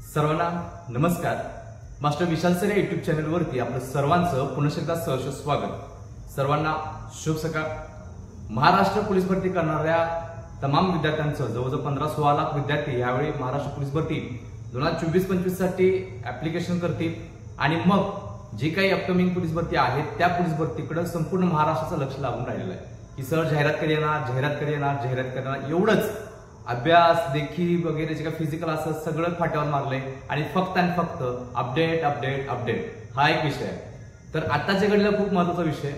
सर्वांना नमस्कार। मास्टर विशाल सर या यूट्यूब चॅनलवरती आपलं सर्वांचं पुन्हा एकदा सहर्ष स्वागत। सर्वांना शुभ सकाळ। महाराष्ट्र पोलीस भरती करणाऱ्या तमाम विद्यार्थ्यांचं जवळजवळ 15-16 लाख विद्यार्थी यावेळी महाराष्ट्र पोलीस भरती 2024-25 साठी ऍप्लिकेशन करतील आणि मग जी काही अपकमिंग पोलीस भरती आहे त्या पोलीस भरतीकडे संपूर्ण महाराष्ट्राचं लक्ष लागून राहिलेलं आहे की सर जाहिरात कधी येणार, जाहिरात करणार एवढंच अभ्यास देखी वगैरे जे काही फिजिकल असं सगळं फाट्यावर मारलंय आणि फक्त अपडेट हा एक विषय आहे। तर आताच्या घडीला खूप महत्वाचा विषय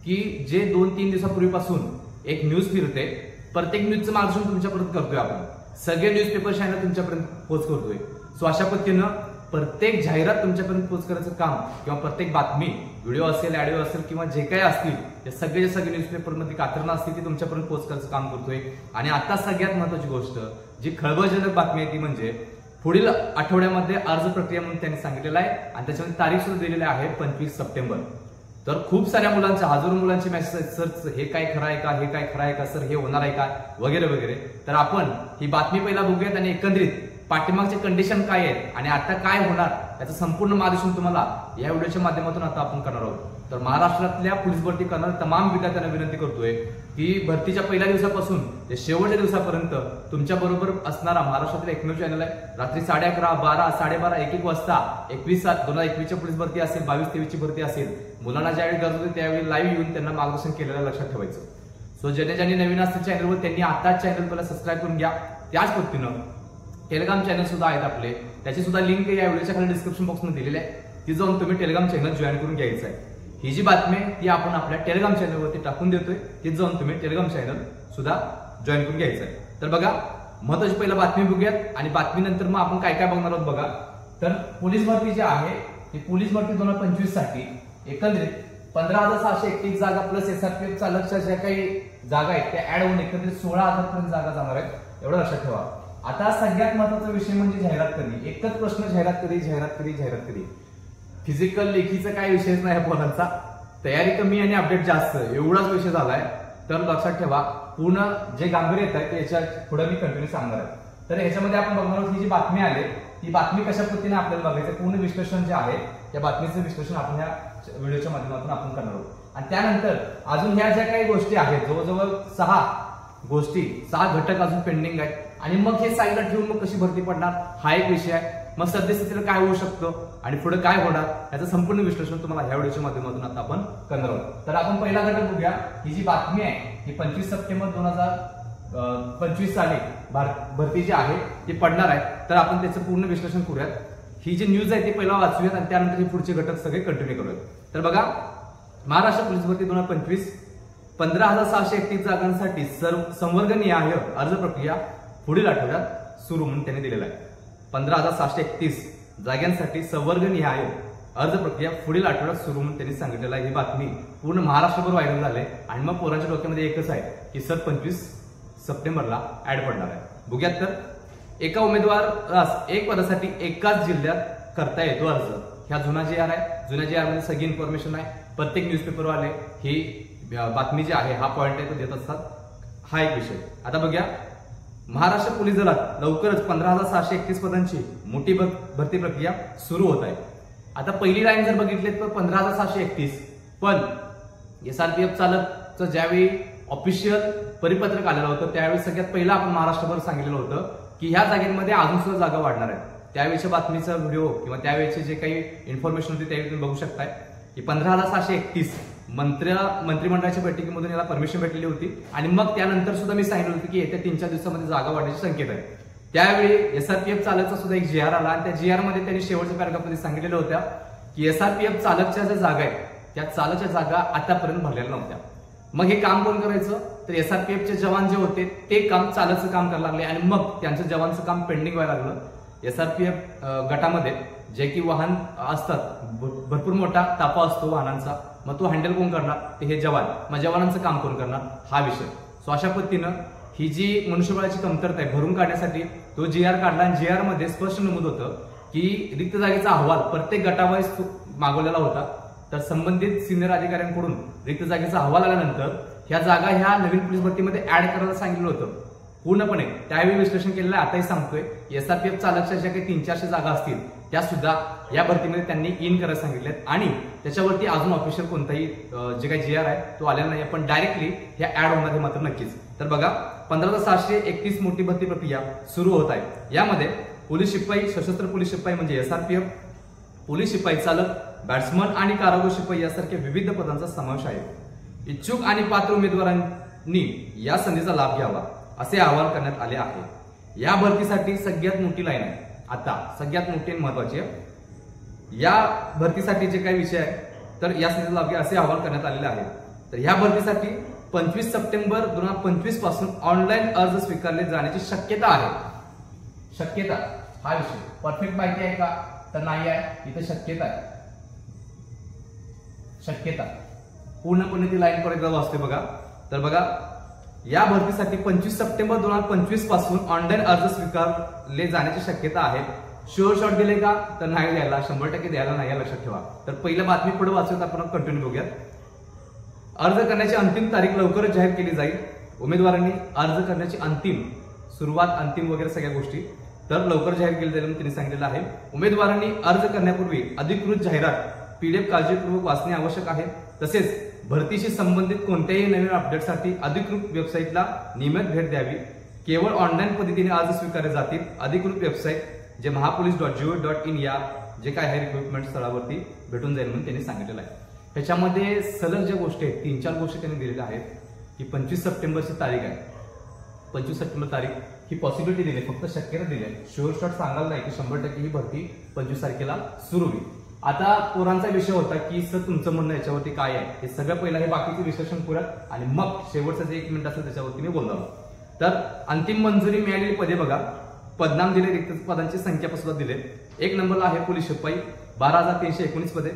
की जे 2-3 दिवसापूर्वीपासून एक न्यूज फिरते, प्रत्येक न्यूजचं मार्गदर्शन तुमच्यापर्यंत करतोय आपण, सगळे न्यूजपेपर चॅनल तुमच्यापर्यंत पोहोच करतोय। सो अशा पद्धतीनं प्रत्येक जाहिरात तुमच्यापर्यंत पोहोच करायचं काम किंवा प्रत्येक बातमी व्हिडिओ असेल, ऑडिओ असेल किंवा जे काही असतील ते सगळे न्यूजपेपरमध्ये कात्रणं असतील ती तुमच्यापर्यंत पोहोच करायचं काम करतोय। आणि आता सगळ्यात महत्वाची गोष्ट जी खळबळजनक बातमी आहे ती म्हणजे पुढील आठवड्यामध्ये अर्ज प्रक्रिया म्हणून त्यांनी सांगितलेलं आहे आणि त्याच्यामध्ये तारीख सुद्धा दिलेली आहे 25 सप्टेंबर। तर खूप साऱ्या मुलांचे, हजारो मुलांचे मेसेज, सर हे काय खरं आहे का, हे काय खरं आहे का, सर हे होणार आहे का वगैरे वगैरे। तर आपण ही बातमी पहिला बघूयात आणि एकंदरीत पाठीमागचे कंडिशन काय आहे आणि आता काय होणार याचं संपूर्ण मार्गदर्शन तुम्हाला या व्हिडिओच्या माध्यमातून आता आपण करणार आहोत। तर महाराष्ट्रातल्या पोलीस भरती करणाऱ्या तमाम विद्यार्थ्यांना विनंती करतोय की भरतीच्या पहिल्या दिवसापासून ते शेवटच्या दिवसापर्यंत तुमच्या बरोबर असणारा महाराष्ट्रातील एकमेव चॅनल आहे। रात्री 11:30, 12, 12:30, 1-1 वाजता 21/7/2021 पोलीस भरती असेल, 22-23 भरती असेल, मुलांना ज्यावेळी गरज होती त्यावेळी लाईव्ह येऊन त्यांना मार्गदर्शन केलेलं लक्षात ठेवायचं। सो ज्यांनी नवीन असतील चॅनलवर त्यांनी आता चॅनल पहिला सबस्क्राईब करून घ्या। त्याच पद्धतीनं टेलिग्राम चॅनल सुद्धा आहेत आपले, त्याची सुद्धा लिंक या व्हिडिओच्या खाली डिस्क्रिप्शन बॉक्समध्ये दिलेली आहे, ती जाऊन तुम्ही टेलिग्राम चॅनल जॉईन करून घ्यायचं आहे। ही जी बातमी आहे ती आपण आपल्या टेलिग्राम चॅनलवरती टाकून देतोय, ती जाऊन तुम्ही टेलिग्राम चॅनल सुद्धा जॉईन करून घ्यायचं आहे। तर बघा, महत्वाची पहिला बातमी बघूयात आणि बातमीनंतर मग आपण काय काय बघणार आहोत बघा। तर पोलीस भरती जी आहे ती पोलीस भरती 2025 साठी एकंदरीत 15,631 जागा प्लस एसआरपीएफ चालकच्या ज्या काही जागा आहेत त्या ऍड होऊन एकंदरीत 16,000 पर्यंत जागा जाणार आहेत, एवढं लक्षात ठेवा। आता सगळ्यात महत्वाचा विषय म्हणजे जाहिरात कधी। एकच प्रश्न, जाहिरात कधी। फिजिकल लेखीचा काय विषयच नाही पोरांचा, तयारी कमी आणि अपडेट जास्त एवढाच विषय झालाय। तर लक्षात ठेवा, पूर्ण जे गांभीर्य येत आहे त्याच्या पुढे मी कंटिन्यू सांगणार आहे। तर याच्यामध्ये आपण बघणार आहोत ही जी बातमी आली ती बातमी कशा पद्धतीने आपल्याला बघायचं, पूर्ण विश्लेषण जे आहे त्या बातमीचं विश्लेषण आपण या व्हिडिओच्या माध्यमातून आपण करणार आहोत। आणि त्यानंतर अजून ह्या ज्या काही गोष्टी आहेत, जवळजवळ 6 घटक अजून पेंडिंग आहेत आणि मग हे साईडला ठेवून मग कशी भरती पडणार हा एक विषय आहे। मग सद्यस्थितीला काय होऊ शकतं आणि पुढे काय होणार याचं संपूर्ण विश्लेषण तुम्हाला ह्या व्हिडिओच्या माध्यमातून आता आपण करणार आहोत। तर आपण पहिला घटक बघूया। ही जी बातमी आहे ही 25 सप्टेंबर 2025 साली भरती जी आहे ती पडणार आहे, तर आपण त्याचं पूर्ण विश्लेषण करूयात। ही जी न्यूज आहे ती पहिला वाचूयात आणि त्यानंतर हे पुढचे घटक सगळे कंटिन्यू करूयात। तर बघा, महाराष्ट्र पोलीस भरती 2025 15,631 जागांसाठी संवर्गनिहाय अर्ज प्रक्रिया पुढील आठवड्यात सुरू म्हणून त्यांनी दिलेला आहे। 15,631 जागांसाठी संवर्गनिहाय अर्ज प्रक्रिया पुढील आठवड्यात सुरू म्हणून त्यांनी सांगितलेलं आहे। ही बातमी पूर्ण महाराष्ट्रभर व्हायरल झाली आणि मग पोरांच्या डोक्यामध्ये एकच आहे की सर 25 सप्टेंबरला ऍड पडणार आहे। बघूयात, तर एका उमेदवार एक पदासाठी एकाच जिल्ह्यात करता येतो अर्ज। ह्या जुना जी आर आहे, जुन्या जी आर मध्ये सगळी इन्फॉर्मेशन आहे, प्रत्येक न्यूजपेपरवाले ही बातमी जी आहे हा पॉइंट आहे तो देत असतात, हा एक विषय। आता बघूया, महाराष्ट्र पोलीस दलात लवकरच 15,631 पदांची मोठी भरती प्रक्रिया सुरू होत आहे। आता पहिली लाईन जर बघितली तर 15,631, पण एसआरपीएफ चालकचं ज्यावेळी ऑफिशियल परिपत्रक आलेलं होतं त्यावेळी सगळ्यात पहिला आपण महाराष्ट्रभर सांगितलेलं होतं की ह्या जागेमध्ये अजून सुद्धा जागा वाढणार आहेत। त्यावेळीच्या बातमीचा व्हिडिओ किंवा त्यावेळीचे जे काही इन्फॉर्मेशन होती त्यावेळी तुम्ही बघू शकताय की 15,631 मंत्रिमंडळाच्या बैठकीमधून याला परमिशन भेटलेली होती आणि मग त्यानंतर सुद्धा मी सांगितलं होतं की येत्या 3-4 दिवसामध्ये जागा वाढण्याचे संकेत आहे। त्यावेळी एसआरपीएफ चालकचा सुद्धा एक जीआर आला आणि त्या जीआर मध्ये त्यांनी शेवटच्या पॅराग्राफमध्ये सांगितलेलं होत्या की एसआरपीएफ चालकच्या ज्या जागा आहेत त्या चालकच्या जागा आतापर्यंत भरलेल्या नव्हत्या। मग हे काम कोण करायचं, तर एसआरपीएफचे जवान जे होते ते काम चालकचं काम करायला लागले आणि मग त्यांच्या जवानचं काम पेंडिंग व्हायला लागलं। एसआरपीएफ गटामध्ये जे की वाहन असतात, भरपूर मोठा ताफा असतो वाहनांचा, मग तो हँडल कोण करणार, ते हे जवान, मग जवानांचं काम कोण करणार हा विषय। सो अशा पद्धतीनं ही जी मनुष्यबळाची कमतरता आहे भरून काढण्यासाठी तो जीआर काढला आणि जीआर मध्ये स्पष्ट नमूद होतं की रिक्त जागेचा अहवाल प्रत्येक गटावाईज मागवलेला होता। तर संबंधित सिनियर अधिकाऱ्यांकडून रिक्त जागेचा अहवाल आल्यानंतर ह्या जागा ह्या नवीन पोलीस भरतीमध्ये ऍड करायला सांगितलं होतं। पूर्णपणे त्यावेळी विश्लेषण केलेलं आहे. आताही सांगतोय SRPF चालकच्या ज्या काही 300-400 जागा असतील त्या सुद्धा या भरतीमध्ये त्यांनी इन करायला सांगितलेत आणि त्याच्यावरती अजून ऑफिशियल कोणताही जे काही GR आहे तो आलेला नाही, पण डायरेक्टली ह्या ऍड होणार आहे मात्र नक्कीच. तर बघा 15,731 मोठी भरती प्रक्रिया सुरू होत आहे. यामध्ये पोलीस शिपाई, सशस्त्र पोलीस शिपाई म्हणजे SRPF, पोलीस शिपाई चालक, बॅट्समन आणि कारागृह शिपाई यासारख्या विविध पदांचा समावेश आहे. इच्छुक आणि पात्र उमेदवारांनी या संधीचा लाभ घ्यावा असे आवाहन करण्यात आले आहे. या भरतीसाठी सगळ्यात मोठी लाईन आहे, आता सगळ्यात मोठी आणि महत्वाची आहे. या भरतीसाठी जे काही विषय आहे तर या संधीचा लाभ घ्या असे आवाहन करण्यात आलेले आहे. तर या भरतीसाठी 25 सप्टेंबर 2025 पासून ऑनलाईन अर्ज स्वीकारले जाण्याची शक्यता आहे. शक्यता हा विषय परफेक्ट माहिती आहे का तर नाही आहे, इथे शक्यता आहे. शक्यता पूर्णपणे ती लाईन परत वाचते बघा. तर बघा या भरतीसाठी 25 सप्टेंबर 2025 पासून ऑनलाईन अर्ज स्वीकारले जाण्याची शक्यता आहे. शुअर शॉट दिले का तर नाही द्यायला, 100% द्यायला नाही, लक्षात ठेवा. तर पहिल्या बातमी पुढे वाचूयात, आपण कंटिन्यू बघूयात. अर्ज करण्याची अंतिम तारीख लवकरच जाहीर केली जाईल. उमेदवारांनी अर्ज करण्याची अंतिम सुरुवात, अंतिम वगैरे सगळ्या गोष्टी तर लवकर जाहीर केली जाईल त्यांनी सांगितलेलं आहे. उमेदवारांनी अर्ज करण्यापूर्वी अधिकृत जाहिरात PDF काळजीपूर्वक वाचणे आवश्यक आहे. तसेच भरतीशी संबंधित कोणत्याही नवीन अपडेटसाठी अधिकृत वेबसाईटला नियमित भेट द्यावी. केवळ ऑनलाईन पद्धतीने अर्ज स्वीकारले जातील. अधिकृत वेबसाईट जे महापोलीस.gov.in या जे काय आहे रिक्रुटमेंट स्थळावरती भेटून जाईल म्हणून त्यांनी सांगितलेलं आहे. त्याच्यामध्ये सलग ज्या गोष्टी आहेत 3-4 गोष्टी त्यांनी दिलेल्या आहेत की 25 सप्टेंबरची तारीख आहे. 25 सप्टेंबर तारीख ही पॉसिबिलिटी दिली, फक्त शक्यता दिली आहे. शुअर शॉट सांगायला नाही की 100% ही भरती 25 तारखेला सुरू होईल. आता पोरांचा विषय होता की सर तुमचं म्हणणं याच्यावरती काय आहे, हे सगळं पहिलं हे बाकीचे विश्लेषण पुरत आणि मग शेवटचं जे 1 मिनिट असेल त्याच्यावरती मी बोलणार. तर अंतिम मंजुरी मिळालेली पदे बघा, पदनाम दिले, रिक्त पदांची संख्या सुद्धा दिले. 1 नंबरला आहे पोलीस शिपाई 12,319 पदे.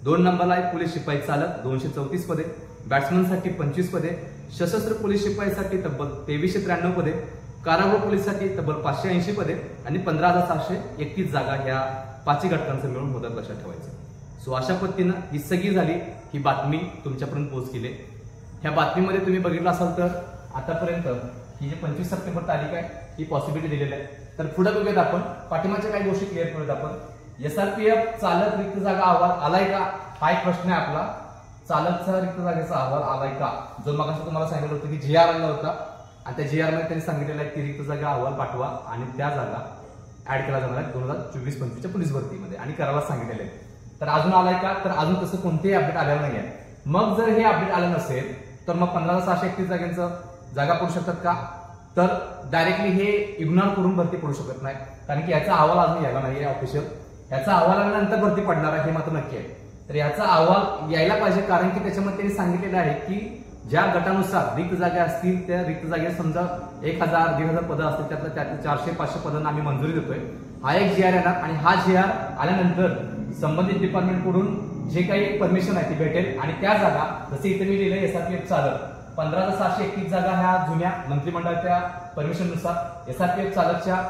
2 नंबरला आहे पोलीस शिपाई चालक 234 पदे. बॅट्समनसाठी 25 पदे. सशस्त्र पोलीस शिपाईसाठी तब्बल 2393 पदे. कारागृह पोलीससाठी तब्बल 580 पदे आणि 15,731 जागा ह्या 5 घटकांचं मिळून होतात, लक्षात ठेवायचं. सो अशा पद्धतीनं ही सगळी झाली ही बातमी तुमच्यापर्यंत पोहोच केली. ह्या बातमीमध्ये तुम्ही बघितलं असाल तर आतापर्यंत ही जी 25 सप्टेंबर तारीख आहे ही पॉसिबिलिटी दिलेली आहे. तर पुढे बघूयात आपण, पाठीमागच्या काही गोष्टी क्लिअर करूयात आपण. SRPF चालक रिक्त जागा अहवाल आलाय का हा एक प्रश्न आहे आपला. चालकचा रिक्त जागेचा अहवाल आलाय का, जो मग तुम्हाला सांगितलं होतं की GR आला होता आणि त्या GR मध्ये त्यांनी सांगितलेलं आहे की रिक्त जागा अहवाल पाठवा आणि त्या जागा ऍड केला जाणार आहे 2024-25च्या पोलीस भरतीमध्ये आणि करायला सांगितलेले आहे. तर अजून आलाय का तर अजून तसं कोणतेही अपडेट आलेलं नाही आहे. मग जर हे अपडेट आलं नसेल तर मग 15,631 जागांचं जागा पडू शकतात का तर डायरेक्टली हे इग्नोर करून भरती पडू शकत नाही, कारण की याचा अहवाल अजून यायला नाही आहे ऑफिशियल. याचा अहवाल आल्यानंतर भरती पडणार आहे हे मात्र नक्की आहे. तर याचा अहवाल यायला पाहिजे, कारण की त्याच्यामध्ये त्यांनी सांगितलेलं आहे की ज्या गटानुसार रिक्त जागा असतील त्या रिक्त जागेत समजा 1,000-1,500 पदं असतील त्यातल्या 400-500 पदांना आम्ही मंजुरी देतोय. हा एक GR येणार आणि हा GR आल्यानंतर संबंधित डिपार्टमेंटकडून जे काही परमिशन आहे ती भेटेल आणि त्या जागा जसे इथे मी लिहिलंय SRPF चालक 15,731 जागा ह्या जुन्या मंत्रिमंडळाच्या परमिशननुसार SRPF चालकच्या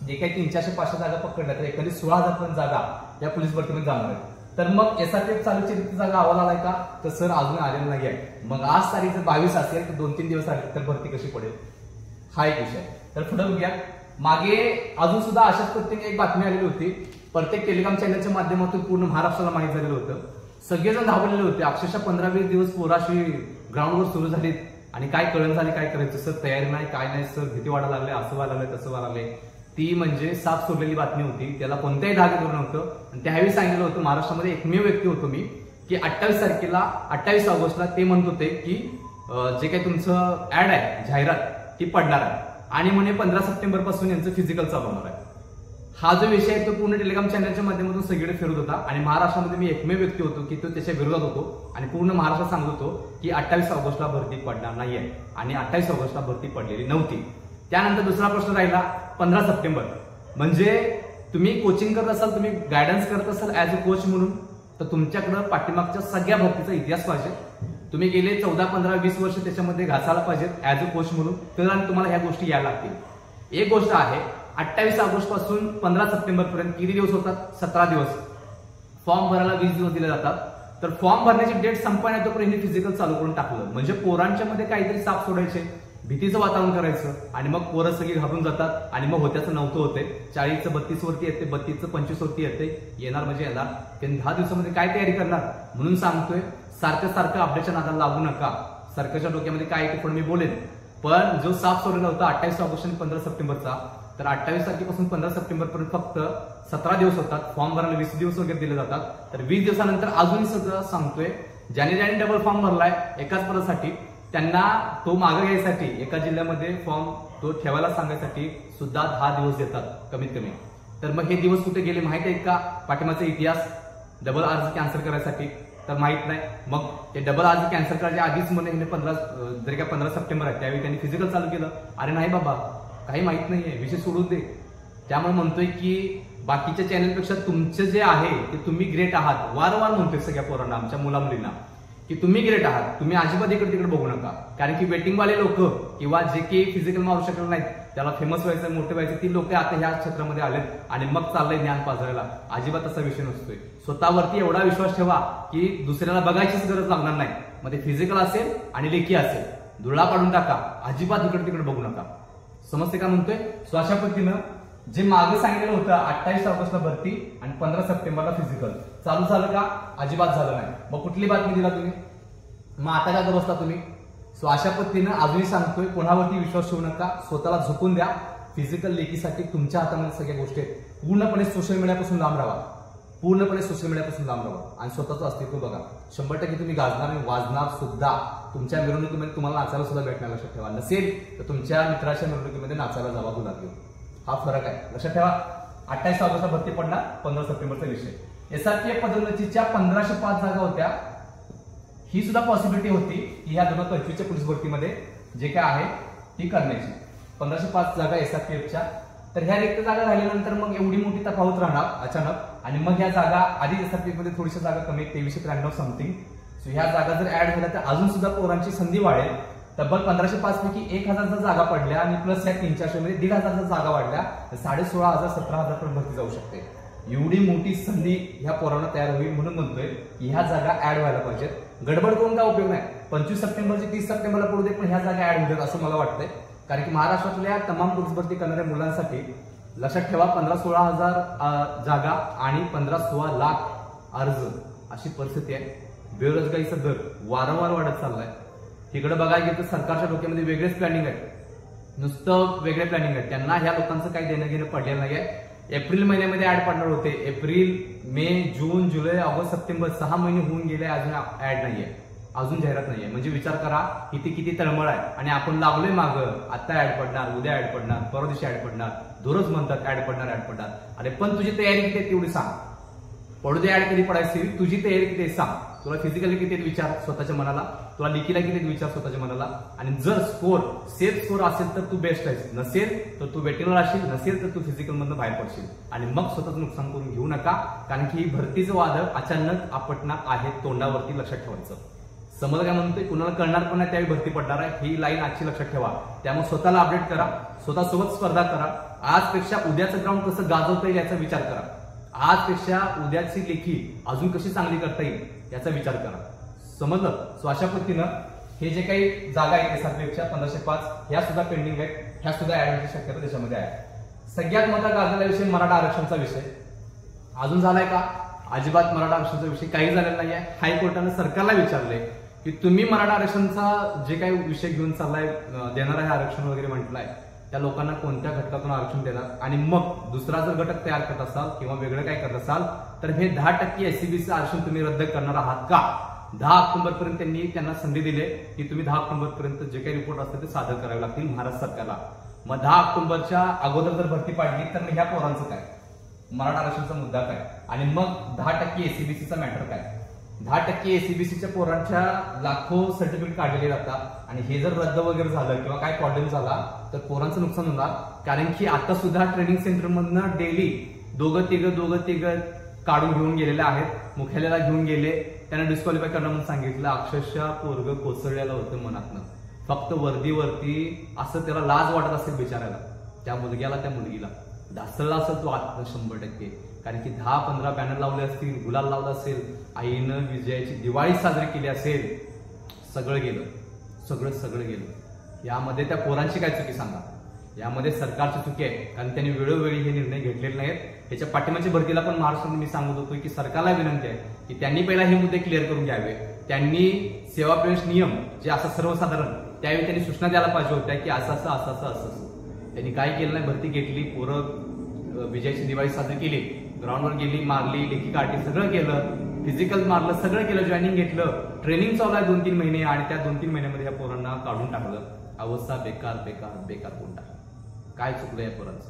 जे काही 300-500 जागा पकडल्या तर एकंदरीत 16,000 जागा या पोलीस भरतीमध्ये जाणार आहेत. तर मग SRPF चालकची रिक्त जागा अहवाल आलाय का तर सर अजून आलेला नाही आहे. मग आज तारीख जर 22 असेल तर 2-3 दिवस आले तर भरती कशी पडेल हा एक विषय. तर पुढे बघूया. मागे अजून सुद्धा अशाच पद्धतीने एक बातमी आलेली होती. प्रत्येक टेलिग्राम चॅनलच्या माध्यमातून पूर्ण महाराष्ट्राला माहित झालेलं होतं. सगळेजण धावलेले होते. अक्षरशः 15-20 दिवस पोराशी ग्राउंडवर सुरू झालीत आणि काय कळण झाली काय करायचं सर, तयारी नाही काय नाही सर, भीती वाढायला लागले, असं व्हायला लागलंय तसं व्हायला लागलंय. ती म्हणजे साफ सोडलेली बातमी होती, त्याला कोणत्याही धागे करू नव्हतं. आणि त्यावेळी सांगितलं होतं, महाराष्ट्रामध्ये एकमेव व्यक्ती होतो मी की 28 तारखेला 28 ऑगस्टला ते म्हणत होते की जे काही तुमचं ऍड आहे जाहिरात ती पडणार आहे आणि म्हणे 15 सप्टेंबर पासून यांचं फिजिकल चालू होणार आहे. हा जो विषय आहे तो पूर्ण टेलिग्राम चॅनलच्या माध्यमातून सगळीकडे फिरत होता आणि महाराष्ट्रामध्ये मी एकमेव व्यक्ती होतो की तो त्याच्या विरोधात होतो आणि पूर्ण महाराष्ट्र सांगत होतो की 28 ऑगस्टला भरती पडणार नाहीये आणि 28 ऑगस्टला भरती पडलेली नव्हती. त्यानंतर दुसरा प्रश्न राहिला 15 सप्टेंबर. म्हणजे तुम्ही कोचिंग करत असाल, तुम्ही गायडन्स करत असाल ऍज अ कोच म्हणून, तर तुमच्याकडे पाठीमागच्या सगळ्या भरतीचा इतिहास पाहिजे. तुम्ही गेले 14, 15, 20 वर्ष त्याच्यामध्ये घासायला पाहिजेत ऍज अ कोच म्हणून, तर तुम्हाला ह्या गोष्टी यायला लागतील. एक गोष्ट आहे, 28 ऑगस्ट पासून 15 सप्टेंबर पर्यंत किती दिवस होतात? 17 दिवस. फॉर्म भरायला 20 दिवस दिले जातात. तर फॉर्म भरण्याची डेट संपण्यातोपर्यंत फिजिकल चालू करून टाकलं. म्हणजे पोरांच्या मध्ये काहीतरी साप सोडायचे, भीतीचं वातावरण करायचं आणि मग पोरं सगळी घाबरून जातात आणि मग होत्याचं नव्हतं होते. 40चं 32 वरती येते, 32चं 25 वरती येते, येणार म्हणजे येणार. त्यांनी 10 दिवसामध्ये काय तयारी करणार म्हणून सांगतोय. सारखं अपडेटच्या नादाला लागू नका. सरकारच्या डोक्यामध्ये काय येते पण मी बोलेन. पण जो साफ सोडलेला होता 28 ऑगस्ट आणि 15 सप्टेंबरचा, तर 28 तारखेपासून 15 सप्टेंबर पर्यंत फक्त 17 दिवस होतात. फॉर्म भरायला 20 दिवस वगैरे दिले जातात. तर 20 दिवसानंतर अजूनही सगळं सांगतोय. ज्याने डबल फॉर्म भरलाय एकाच पदासाठी त्यांना तो मागे घ्यायसाठी एका जिल्ह्यामध्ये फॉर्म तो ठेवायला सांगण्यासाठी सुद्धा 10 दिवस देतात कमीत कमी. तर मग हे दिवस कुठे गेले माहित आहेत का? पाठिंबाचा इतिहास डबल अर्ज कॅन्सल करायसाठी तर माहित नाही. मग ते डबल अर्ज कॅन्सल करायच्या आधीच म्हणे 15 सप्टेंबर आहे त्यावेळी त्यांनी फिजिकल चालू केलं. अरे नाही बाबा, काही माहित नाहीये, विषय सोडून दे. त्यामुळे म्हणतोय की बाकीच्या चॅनलपेक्षा तुमचं जे आहे ते तुम्ही ग्रेट आहात. वारंवार म्हणतोय सगळ्या पोरांना, आमच्या मुला मुलींना की तुम्ही ग्रेट आहात. तुम्ही अजिबात इकडे तिकडे बघू नका. कारण की वेटिंगवाले लोक किंवा जे की फिजिकल मारू शकले नाहीत, त्याला फेमस व्हायचं मोठे व्हायचे, ती लोक आता ह्या क्षेत्रामध्ये आलेत आणि मग चाललंय ज्ञान पाजरायला. अजिबात असा विषय नसतोय. स्वतःवरती एवढा विश्वास ठेवा की दुसऱ्याला बघायचीच गरज लागणार नाही. मग ते फिजिकल असेल आणि लेखी असेल, धुळा काढून टाका. अजिबात इकडे तिकडे बघू नका. समजते का म्हणतोय? सो अशा पद्धतीनं जे मागे सांगितलेलं होतं 28 ऑगस्टला भरती आणि 15 सप्टेंबरला फिजिकल चालू झालं का? अजिबात झालं नाही. मग कुठली बातमी दिला तुम्ही? मग आता काय बसता तुम्ही? सो अशा पद्धतीनं अजूनही सांगतोय, कोणावरती विश्वास ठेवू नका. स्वतःला झोपून द्या. फिजिकल लेखीसाठी तुमच्या हातामध्ये सगळ्या गोष्टी आहेत. पूर्णपणे सोशल मीडियापासून लांब राहा. पूर्णपणे सोशल मीडियापासून लांब राहा आणि स्वतःचं अस्तित्व बघा. 100% तुम्ही गाजणार आणि वाजणार सुद्धा. तुमच्या मिरवणुकीमध्ये तुम्हाला नाचायला सुद्धा भेटणार. लक्षात ठेवा. नसेल तर तुमच्या मित्राच्या मिरवणुकीमध्ये नाचायला जावा गुलाब घेऊन. हा फरक आहे, लक्षात ठेवा. 28 ऑगस्टला भरती पडणार, 15 सप्टेंबरचा विषय. SRPF पदोन्नतीच्या 1505 जागा होत्या. ही सुद्धा पॉसिबिलिटी होती की ह्या 2025च्या पोलीस भरतीमध्ये जे काय आहे ती करण्याची. 1505 जागा SRPFच्या. तर ह्या रिक्त जागा राहिल्यानंतर मग एवढी मोठी तफावत राहणार अचानक आणि मग ह्या जागा आधी SRPF मध्ये थोडीशा जागा कमी, 2393 समथिंग. सो ह्या जागा जर ऍड झाल्या तर अजून सुद्धा पोरांची संधी वाढेल. तब्बल 1505 पैकी 1000 जागा पडल्या आणि प्लस ह्या 300 मध्ये 1500 जागा वाढल्या, 16,500 17,000 पर्यंत भरती जाऊ शकते. एवढी मोठी संधी ह्या पोरांना तयार होईल म्हणून म्हणतोय की ह्या जागा ऍड व्हायला पाहिजेत. गडबड करून काय उपयोग नाही. 25 सप्टेंबरची 30 सप्टेंबरला पडू दे, पण ह्या जागा ऍड होतात असं मला वाटतंय. कारण की महाराष्ट्रातल्या तमाम पोलीस भरती करणाऱ्या मुलांसाठी लक्षात ठेवा 15-16 हजार जागा आणि 15-16 लाख अर्ज अशी परिस्थिती आहे. बेरोजगारीचा दर वारंवार वाढत चाललाय. तिकडे बघायला गेलं तर सरकारच्या डोक्यामध्ये वेगळेच प्लॅनिंग आहे, नुसतं वेगळे प्लॅनिंग आहे. त्यांना ह्या लोकांचं काही देणं घेणं पडलेलं नाहीये. एप्रिल महिन्यामध्ये ऍड पडणार होते. एप्रिल, मे, जून, जुलै, ऑगस्ट, सप्टेंबर 6 महिने होऊन गेले, अजून ऍड नाहीये, अजून जाहिरात नाहीये. म्हणजे विचार करा किती तळमळ आहे. आणि आपण लागलोय मागं, आता ऍड पडणार, उद्या ऍड पडणार, परवा दिवशी ऍड पडणार, दररोज म्हणतात ऍड पडणार. अरे पण तुझी तयारी किती आहे तेवढी सांग. पडू दे ऍड कधी पडायची, तुझी तयारी किती आहे सांग. तुला फिजिकली किती विचार स्वतःच्या मनाला, तुला लिखीला किती विचार स्वतःच्या मनाला. आणि जर सेफ स्कोर असेल तर तू बेस्ट आहेस, नसेल तर तू वेटिंगवर असशील, नसेल तर तू फिजिकल मधनं बाहेर पडशील. आणि मग स्वतःचं नुकसान करून घेऊ नका. कारण की ही भरतीचं वादळ अचानक आपटणार आहे तोंडावरती. लक्षात ठेवायचं. समज काय म्हणतोय, कुणाला कळणार पण नाही त्यावेळी भरती पडणार आहे. ही लाईन आजची लक्षात ठेवा. त्यामुळे स्वतःला अपडेट करा, स्वतःसोबत स्पर्धा करा. आजपेक्षा उद्याचं ग्राउंड कसं गाजवता येईल याचा विचार करा. आजपेक्षा उद्याची लेखी अजून कशी चांगली करता येईल याचा विचार करा. समजलं? सो अशा पद्धतीनं हे जे काही जागा आहेत SRPFच्या 1505 ह्या सुद्धा पेंडिंग आहेत. ह्या सुद्धा ऍड होण्याची शक्यता त्याच्यामध्ये आहे. सगळ्यात मोठा गाजलेला विषय मराठा आरक्षणाचा विषय. अजून झालाय का? अजिबात मराठा आरक्षणाचा विषय काही झालेला नाहीये. हायकोर्टाने सरकारला विचारले की तुम्ही मराठा आरक्षणाचा जे काही विषय घेऊन चाललाय, देणार आहे आरक्षण वगैरे म्हटलंय, त्या लोकांना कोणत्या घटकातून आरक्षण देणार. आणि मग दुसरा जर घटक तयार करत असाल किंवा वेगळं काय करत असाल तर हे 10% SCBचं आरक्षण तुम्ही रद्द करणार आहात का? 10 ऑक्टोबर पर्यंत त्यांना संधी दिली की तुम्ही 10 ऑक्टोबर पर्यंत जे काही रिपोर्ट असतील ते सादर करावे लागतील महाराष्ट्र सरकारला. मग 10 ऑक्टोबरच्या अगोदर जर भरती पाडली तर मग ह्या पोरांचं काय? मराठा आरक्षणाचा मुद्दा काय? आणि मग 10% SCBCचा मॅटर काय? 10% SCBCच्या पोरांच्या लाखो सर्टिफिकेट काढलेले जातात आणि हे जर रद्द वगैरे झालं किंवा काय प्रॉब्लेम झाला तर पोरांचं नुकसान होणार. कारण की आता सुद्धा ट्रेनिंग सेंटर मधनं डेली दोघं तिघं काढून घेऊन गेलेले आहेत. मुख्यालयाला घेऊन गेले, त्यांना डिस्क्वालिफाय करणं म्हणून सांगितलं. अक्षरशः पोरग कोसळलेलं होतं मनातनं. फक्त वर्दीवरती असं त्याला लाज वाटत असेल बिचारायला, त्या मुलग्याला त्या मुलगीला ढासळला असेल तो आत्म 100%. कारण की 10-15 बॅनर लावले असतील, गुलाल लावला असेल, आईनं विजयाची दिवाळी साजरी केली असेल, सगळं गेलं. यामध्ये त्या पोरांची काय चुकी सांगा? यामध्ये सरकारची चुकी आहे, कारण त्यांनी वेळोवेळी हे निर्णय घेतलेले नाहीत। याच्या पाठिंबाची भरतीला पण महाराष्ट्रामध्ये मी सांगत होतो की सरकारला विनंती आहे की त्यांनी पहिला हे मुद्दे क्लिअर करून घ्यावे। त्यांनी सेवा प्रवेश नियम जे असं सर्वसाधारण त्यावेळी त्यांनी सूचना द्यायला पाहिजे होत्या की असं त्यांनी काय केलं नाही। भरती घेतली, पोरं विजयाची दिवाळी साजरी केली, ग्राउंडवर गेली, मारली, लेखी काढली, सगळं केलं, फिजिकल मारलं, सगळं केलं, जॉईनिंग घेतलं, ट्रेनिंग चालू आहे 2-3 महिने, आणि त्या 2-3 महिन्यामध्ये या पोरांना काढून टाकलं। अवस्था बेकार बेकार बेकार कोण टाकलं? काय चुकलं या पोरांचं?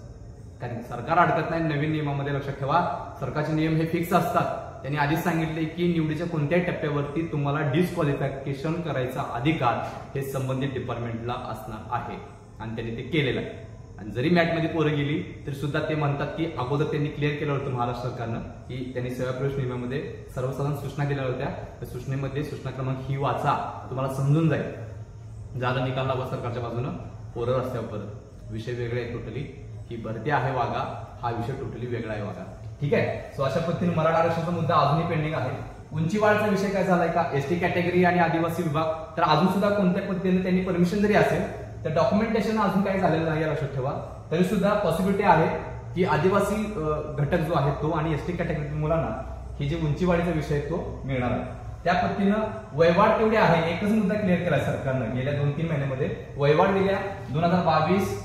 कारण सरकार अडकत नाही नवीन नियमामध्ये। लक्षात ठेवा, सरकारचे नियम हे फिक्स असतात। त्यांनी आधीच सांगितले की निवडीच्या कोणत्याही टप्प्यावरती तुम्हाला डिस्क्वालिफिकेशन करायचा अधिकार हे संबंधित डिपार्टमेंटला असणार आहे, आणि त्यांनी ते केलेलं आहे। आणि जरी मॅटमध्ये पोरं गेली तरी सुद्धा ते म्हणतात की अगोदर त्यांनी क्लिअर केलं होतं महाराष्ट्र सरकारनं की त्यांनी सेवा प्रवेश नियमामध्ये सर्वसाधारण सूचना दिल्या होत्या। त्या सूचनेमध्ये सूचना क्रमांक ही वाचा, तुम्हाला समजून जाईल। झालं निकाल लागला सरकारच्या बाजूनं, पोरं रस्त्यावर परत। विषय वेगळे आहे टोटली, ही भरती आहे वागा, हा विषय टोटली वेगळा आहे वागा। ठीक आहे। सो अशा पद्धतीने मराठा आरक्षणाचा मुद्दा अजूनही पेंडिंग आहे। उंचीवाढचा विषय काय झालाय का? एसटी कॅटेगरी आणि आदिवासी विभाग, तर अजून सुद्धा कोणत्या पद्धतीने त्यांनी परमिशन जरी असेल तर डॉक्युमेंटेशन अजून काही झालेलं नाही लक्षात ठेवा। तरी सुद्धा पॉसिबिलिटी आहे की आदिवासी घटक जो आहे तो आणि एसटी कॅटेगरी मुलांना ही जी उंचीवाढीचा विषय आहे तो मिळणार आहे। त्या पद्धतीनं वयवाढ केवढी आहे एकच मुद्दा क्लिअर केला सरकारनं गेल्या 2-3 महिन्यामध्ये। वयवाढ दिल्या 2022,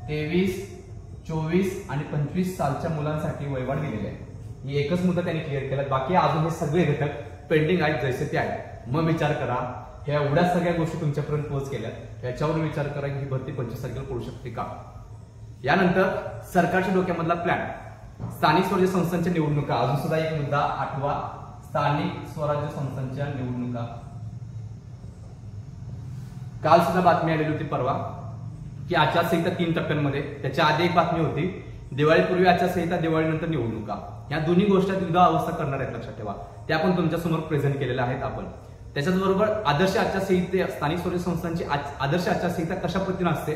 23, 24 आणि 25 सालच्या मुलांसाठी वयवाढ दिलेली आहे। ही एकच मुद्दा त्यांनी क्लिअर केला, बाकी अजून हे सगळे घटक पेंडिंग आहेत जैसे ते आहेत। मग विचार करा, ह्या एवढ्या सगळ्या गोष्टी तुमच्यापर्यंत पोहोच केल्या, याच्यावर विचार करा की ही भरती 25 तारखेला पडू शकते का? यानंतर सरकारच्या डोक्यामधला प्लॅन, स्थानिक स्वराज्य संस्थांच्या निवडणुका, अजून सुद्धा एक मुद्दा आठवा, स्थानिक स्वराज्य संस्थांच्या निवडणुका। काल सुद्धा बातमी आलेली होती परवा की आचारसंहिता 3 टप्प्यांमध्ये, त्याच्या आधी एक बातमी होती दिवाळीपूर्वी आचारसंहिता, दिवाळीनंतर निवडणुका। या दोन्ही गोष्टी द्विधा अवस्था करणार आहेत लक्षात ठेवा। त्या पण तुमच्या समोर प्रेझेंट केलेल्या आहेत आपण। त्याच्याचबरोबर आदर्श आचारसंहिते, स्थानिक स्वराज्य संस्थांची आदर्श आचारसंहिता कशा पद्धतीने असते,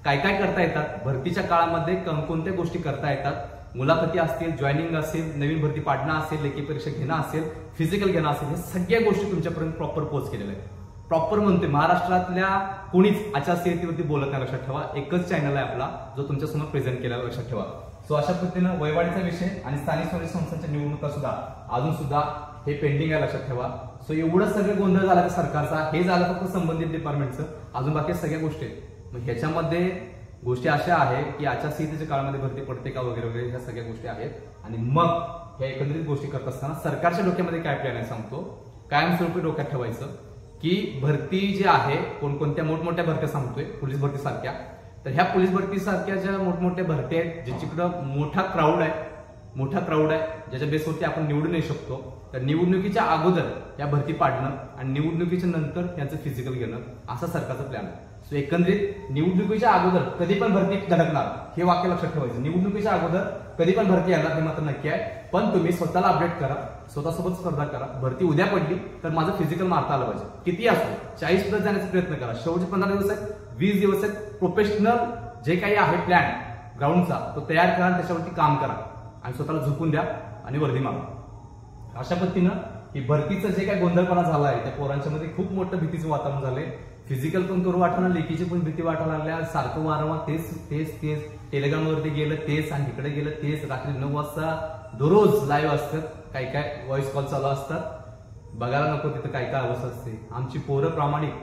काय काय करता येतात, भरतीच्या काळामध्ये कोणत्या गोष्टी करता येतात, मुलाखती असतील, जॉईनिंग असेल, नवीन भरती पाडणं असेल, लेखी परीक्षा घेणं असेल, फिजिकल घेणं असेल, हे सगळ्या गोष्टी तुमच्यापर्यंत प्रॉपर पोहोच केलेल्या आहेत। प्रॉपर म्हणतोय, महाराष्ट्रातल्या कोणीच आचारसंहितेवरती बोलत नाही लक्षात ठेवा। एकच चॅनल आहे आपला जो तुमच्या समोर प्रेझेंट केला लक्षात ठेवा। सो अशा पद्धतीनं वयवाढीचा विषय आणि स्थानिक स्वराज्य संस्थांच्या निवडणुका सुद्धा अजून सुद्धा हे पेंडिंग आहे लक्षात ठेवा। सो एवढं सगळं गोंधळ झाला सरकारचा, हे झालं फक्त संबंधित डिपार्टमेंटचं, अजून बाकी सगळ्या गोष्टी आहेत। मग ह्याच्यामध्ये गोष्टी अशा आहे की आचारसंहितेच्या काळामध्ये भरती पडते का वगैरे वगैरे, ह्या सगळ्या गोष्टी आहेत। आणि मग ह्या एकंदरीत गोष्टी करत असताना सरकारच्या डोक्यामध्ये काय प्लॅन आहे सांगतो। कायमस्वरूपी डोक्यात ठेवायचं की भरती जी आहे, कोणकोणत्या मोठमोठ्या भरत्या सांगतोय, पोलीस भरती सारख्या, तर ह्या पोलीस भरती सारख्या ज्या मोठमोठ्या भरती आहेत, ज्याच्याकडं मोठा क्राऊड आहे, ज्याच्या बेसवरती आपण निवडून येऊ शकतो, तर निवडणुकीच्या अगोदर या भरती पाडणं आणि निवडणुकीच्या नंतर यांचं फिजिकल घेणं, असा सरकारचा प्लॅन आहे। सो एकंदरीत निवडणुकीच्या अगोदर कधी पण भरती धडकणार, हे वाक्य लक्षात ठेवायचं। निवडणुकीच्या अगोदर कधी पण भरती येणार हे मात्र नक्की आहे, पण तुम्ही स्वतःला अपडेट करा, स्वतःसोबत स्पर्धा करा। भरती उद्या पडली तर माझं फिजिकल मारता आलं पाहिजे, किती असो 40 प्लस जाण्याचा प्रयत्न करा। शेवटचे 15 दिवस आहेत, 20 दिवस आहेत, प्रोफेशनल जे काही आहे प्लॅन ग्राउंडचा तो तयार करा, त्याच्यावरती काम करा आणि स्वतःला झुकून द्या आणि वर्दी मारा। अशा पद्धतीनं ही भरतीचं जे काही गोंधळपणा झाला आहे त्या पोरांच्या मध्ये खूप मोठं भीतीचं वातावरण झालंय। फिजिकल पण करू वाटणं, लेखीची पण भीती वाटायला लागल्या, सारखं वारंवार तेच टेलिग्रामवरती गेलं तेच आणि इकडे गेलं तेच। रात्री 9 वाजता दररोज लाईव्ह असतात, काय व्हॉइस कॉल चालू असतात, बघायला नको तिथं काय काय अवस्था असते। आमची पोरं प्रामाणिक,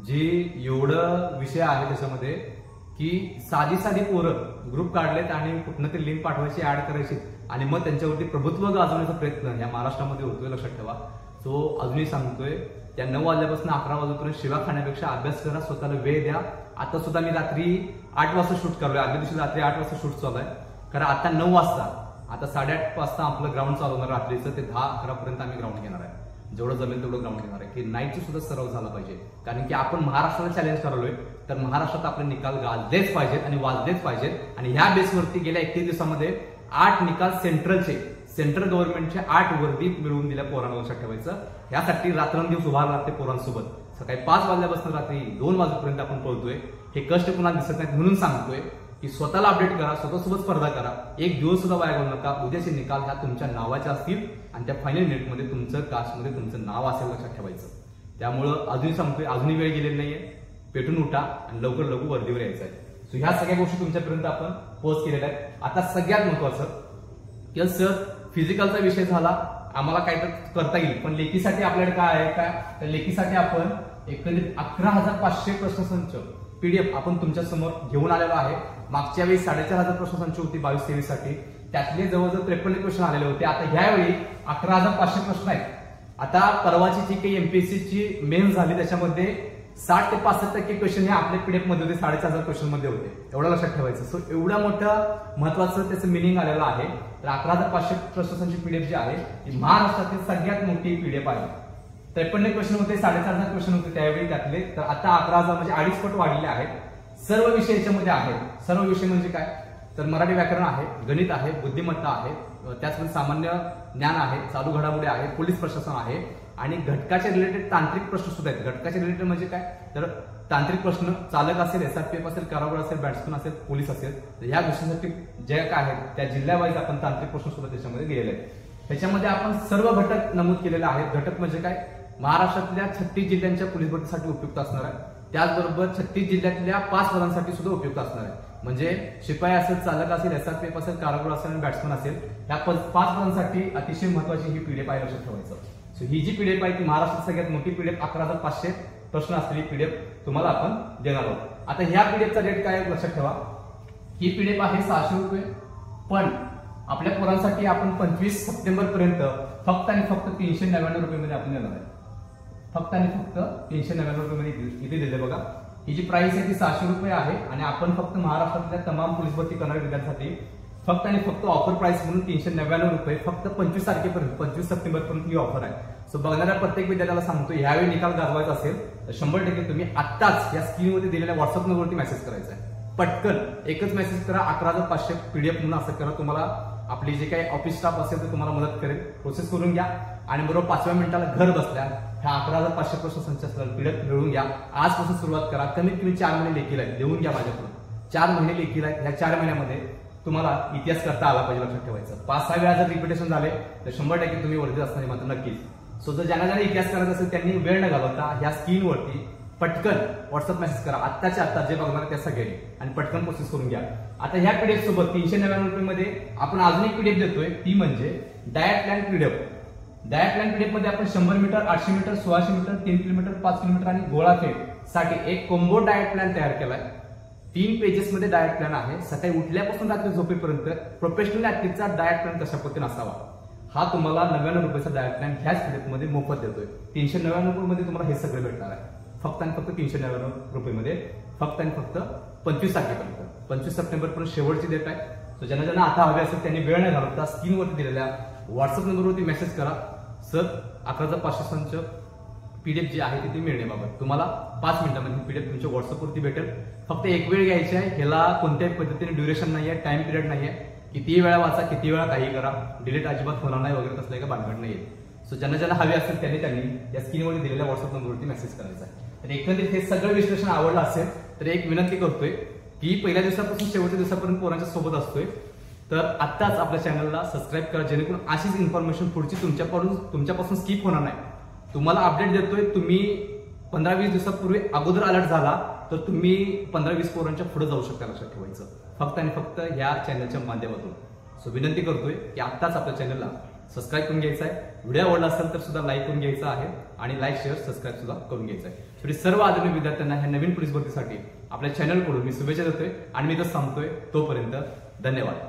जी एवढं विषय आहे त्याच्यामध्ये की साधी पोरं ग्रुप काढलेत आणि कुठनं तरी लिंक पाठवायची, ऍड करायची आणि मग त्यांच्यावरती प्रभुत्व गाजवण्याचा प्रयत्न या महाराष्ट्रामध्ये होतोय लक्षात ठेवा। तो अजूनही सांगतोय, त्या 9 वाजल्यापासून 11 वाजेपर्यंत शिवा खाण्यापेक्षा अभ्यास करा, स्वतःला वेळ द्या। आता सुद्धा मी रात्री 8 वाजता शूट करलोय, आदल्या दिवशी रात्री 8 वाजता शूट चालू आहे, कारण आता 9 वाजता, आता 8:30 वाजता आपलं ग्राउंड चालू होणार, रात्रीचं ते 10-11 पर्यंत आम्ही ग्राउंड घेणार आहे। जेवढं जमेल तेवढं ग्राउंड घेणार आहे की नाईटचा सुद्धा सराव झाला पाहिजे, कारण की आपण महाराष्ट्राला चॅलेंज करलोय, तर महाराष्ट्रात आपले निकाल गाजलेच पाहिजेत आणि वाजलेच पाहिजेत। आणि ह्या बेसवरती गेल्या 31 दिवसामध्ये 8 निकाल सेंट्रल गव्हर्नमेंटचे 8 वर्दी मिळवून दिल्या पोरांना लक्षात ठेवायचं। यासाठी रात्रंदिवस उभारला लागते पोरांसोबत। सकाळी 5 वाजल्यापासून रात्री 2 वाजेपर्यंत आपण पळतोय, हे कष्ट कुणाला दिसत नाहीत, म्हणून सांगतोय की स्वतःला अपडेट करा, स्वतःसोबत स्पर्धा करा, एक दिवस सुद्धा वाया घालू नका। उद्याचे निकाल ह्या तुमच्या नावाचे असतील आणि त्या फायनल मिनिटमध्ये तुमचं कास्टमध्ये तुमचं नाव असेल लक्षात ठेवायचं। त्यामुळं अजूनही सांगतोय, अजूनही वेळ गेलेली नाहीये, पेटून उठा आणि लवकर लवकर वर्दीवर यायचं आहे. सो ह्या सगळ्या गोष्टी तुमच्यापर्यंत आपण पोस्ट केलेल्या आहेत. आता सगळ्यात महत्वाचं की सर फिजिकलचा विषय झाला, आम्हाला काय तर करता येईल, पण लेखीसाठी आपल्याकडे काय आहे काय, तर लेखीसाठी आपण एकंदरीत 11,500 प्रश्नसंच पीडीएफ आपण तुमच्या समोर घेऊन आलेलो आहे. मागच्या वेळी 4,500 प्रश्नसंच होती 22-23 साठी, त्यातले जवळजवळ 53 क्वेश्चन आलेले होते. आता ह्यावेळी 11,500 प्रश्न आहेत. आता परवाची जी काही एमपीएससीची मेन झाली त्याच्यामध्ये 60 ते 65% क्वेश्चन हे आपल्या पीडीएफ मध्ये होते, 4,500 क्वेश्चन मध्ये होते. एवढं लक्षात ठेवायचं. सो एवढं मोठं महत्वाचं त्याचं मिनिंग आलेलं आहे. तर 11,500 प्रश्नसंच पीडीएफ जी आहे ती महाराष्ट्रातील सगळ्यात मोठी पीडीएफ आहे. 53 क्वेश्चन होते, 4,500 क्वेश्चन होते त्यावेळी त्यातले, तर आता 11,000 म्हणजे 2.5 पट वाढलेले आहेत. सर्व विषय याच्यामध्ये आहेत. सर्व विषय म्हणजे काय, तर मराठी व्याकरण आहे, गणित आहे, बुद्धिमत्ता आहे, त्याचप्रमाणे सामान्य ज्ञान आहे, चालू घडामोडी आहे, पोलीस प्रशासन आहे आणि घटकाच्या रिलेटेड तांत्रिक प्रश्न सुद्धा आहेत. घटकाच्या रिलेटेड म्हणजे काय, तर तांत्रिक प्रश्न, चालक असेल, एसआरपीएफ असेल, कारागृह असेल, बॅट्समन असेल, पोलीस असेल, तर ह्या गोष्टींसाठी जे काय आहेत त्या जिल्ह्यावाईज आपण तांत्रिक प्रश्न सुद्धा त्याच्यामध्ये दिलेले आहेत. त्याच्यामध्ये आपण सर्व घटक नमूद केलेले आहेत. घटक म्हणजे काय, महाराष्ट्रातल्या 36 जिल्ह्यांच्या पोलीस भरतीसाठी उपयुक्त असणार आहे. त्याचबरोबर 36 जिल्ह्यातल्या 5 पदांसाठी सुद्धा उपयुक्त असणार आहे. म्हणजे शिपाई असेल, चालक असेल, एसआरपीएफ असेल, कारागृह असेल आणि बॅट्समन असेल, ह्या 5 पदांसाठी अतिशय महत्वाची ही पीडीएफ आहे, लक्षात ठेवायचं. सो ही जी पीडीएफ आहे ती महाराष्ट्रात सगळ्यात मोठी पीडीएफ 11,500 प्रश्न असलेली पीडीएफ तुम्हाला आपण देणार आहोत. आता ह्या पीडीएफचा रेट काय लक्षात ठेवा, ही पीडीएफ आहे 600 रुपये, पण आपल्या पोरांसाठी आपण 25 सप्टेंबर पर्यंत फक्त आणि फक्त 399 रुपये आपण देणार आहे. फक्त आणि फक्त 399 रुपये इथे दिले बघा. ही जी प्राइस आहे ती 600 रुपये आहे आणि आपण फक्त महाराष्ट्रातल्या तमाम पोलीस भरती करणाऱ्या विद्यार्थ्यांसाठी फक्त आणि फक्त ऑफर प्राइस म्हणून 399 रुपये फक्त 25 तारखेपर्यंत, 25 सप्टेंबर पर्यंत ही ऑफर आहे. सो बघणाऱ्या प्रत्येक विद्यार्थ्याला सांगतो, यावेळी निकाल गाजवायचा असेल तर 100% तुम्ही आत्ताच या स्क्रीनवरती दिलेल्या व्हॉट्सअप नंबरवरती मेसेज करायचा आहे. पटकन एकच मेसेज करा, 11,500 पीडीएफ म्हणून असं करा. तुम्हाला आपली जे काही ऑफिस स्टाफ असेल ते तुम्हाला मदत करेल. प्रोसेस करून घ्या आणि बरोबर 5व्या मिनिटाला घर बसल्या ह्या 11,500 प्रश्न संच पीडीएफ मिळवून घ्या. आजपासून सुरुवात करा. कमीत कमी 4 महिने लेखीला आहेत, देऊन घ्या माझ्याकडून. 4 महिने लेखीला आहेत. ह्या 4 महिन्यामध्ये तुम्हाला इतिहास करता आला पाहिजे, लक्षात ठेवायचं. 5-6 वेळा जर रिपिटेशन झाले तर 100% तुम्ही वर्दीत असणार मात्र नक्कीच. सो जर ज्यांना इतिहास करायचा असेल त्यांनी वेळ न घालवता ह्या स्क्रीनवरती पटकन व्हॉट्सअप मेसेज करा, आत्ताच्या आत्ता जे बघणार त्या सगळ्यांनी, आणि पटकन प्रोसेस करून घ्या. आता ह्या पीडीएफ सोबत 399 रुपये मध्ये आपण अजून एक पीडीएफ देतोय, ती म्हणजे diet plan PDF. Diet plan PDF मध्ये आपण 100 metre, 800 metre, 1600 metre, 3 kilometre, 5 kilometre आणि गोळाफेक साठी एक कॉम्बो डायट प्लॅन तयार केलाय. 3 पेजेस मध्ये डायट प्लॅन आहे. सकाळी उठल्यापासून रात्री झोपेपर्यंत प्रोफेशनल ऍथलीटचा डायट प्लॅन कशा पद्धतीने असावा हा तुम्हाला 99 रुपयाचा डायट प्लॅन ह्याच पीडीएफ मध्ये मोफत देतोय. 399 रुपये तुम्हाला हे सगळं भेटणार आहे. फक्त आणि फक्त 399 रुपये मध्ये, फक्त आणि फक्त 25 तारखेपर्यंत, 25 सप्टेंबर पर्यंत शेवटची डेट आहे. सो ज्यांना ज्यांना आता हवे असेल त्यांनी वेळ न घालवता स्क्रीनवरती दिलेल्या व्हॉट्सअप नंबरवरती मेसेज करा, सर 11,500 संच पीडीएफ जी आहे ती मिळण्याबाबत. तुम्हाला 5 मिनिटांमध्ये पीडीएफ तुमच्या व्हॉट्सअपवरती भेटेल. फक्त एक वेळ घ्यायची आहे. ह्याला कोणत्याही पद्धतीने ड्युरेशन नाहीये, टाइम पिरियड नाहीये. किती वेळा वाचा, किती वेळा काही करा, डिलीट अजिबात होणार नाही वगैरे कसलं का भानगड नाहीये. सो ज्यांना ज्यांना हवे असेल त्यांनी या स्क्रीनवरती दिलेल्या व्हॉट्सअप नंबरवरती मेसेज करायचा आहे. तर एकंदरीत हे सगळं विश्लेषण आवडलं असेल तर एक विनंती करतोय की पहिल्या दिवसापासून शेवटच्या दिवसापर्यंत पोरांच्या सोबत असतोय, तर आत्ताच आपल्या चॅनलला सबस्क्राईब करा, जेणेकरून अशीच इन्फॉर्मेशन पुढची तुमच्यापासून स्किप होणार नाही. तुम्हाला अपडेट देतोय. तुम्ही 15-20 दिवसापूर्वी अगोदर अलर्ट झाला तर तुम्ही 15-20 पोरांच्या पुढे जाऊ शकता, लक्षात ठेवायचं. फक्त आणि फक्त या चॅनलच्या माध्यमातून. सो विनंती करतोय की आत्ताच आपल्या चॅनलला सबस्क्राईब करून घ्यायचा आहे. व्हिडिओ आवडला असेल तर सुद्धा लाईक करून घ्यायचा आहे आणि लाईक, शेअर, सबस्क्राईब सुद्धा करून घ्यायचा आहे. तरी सर्व आदरणीय विद्यार्थ्यांना ह्या नवीन पोलीस भरतीसाठी आपल्या चॅनलकडून मी शुभेच्छा देतोय आणि मी तर सांगतोय तोपर्यंत धन्यवाद.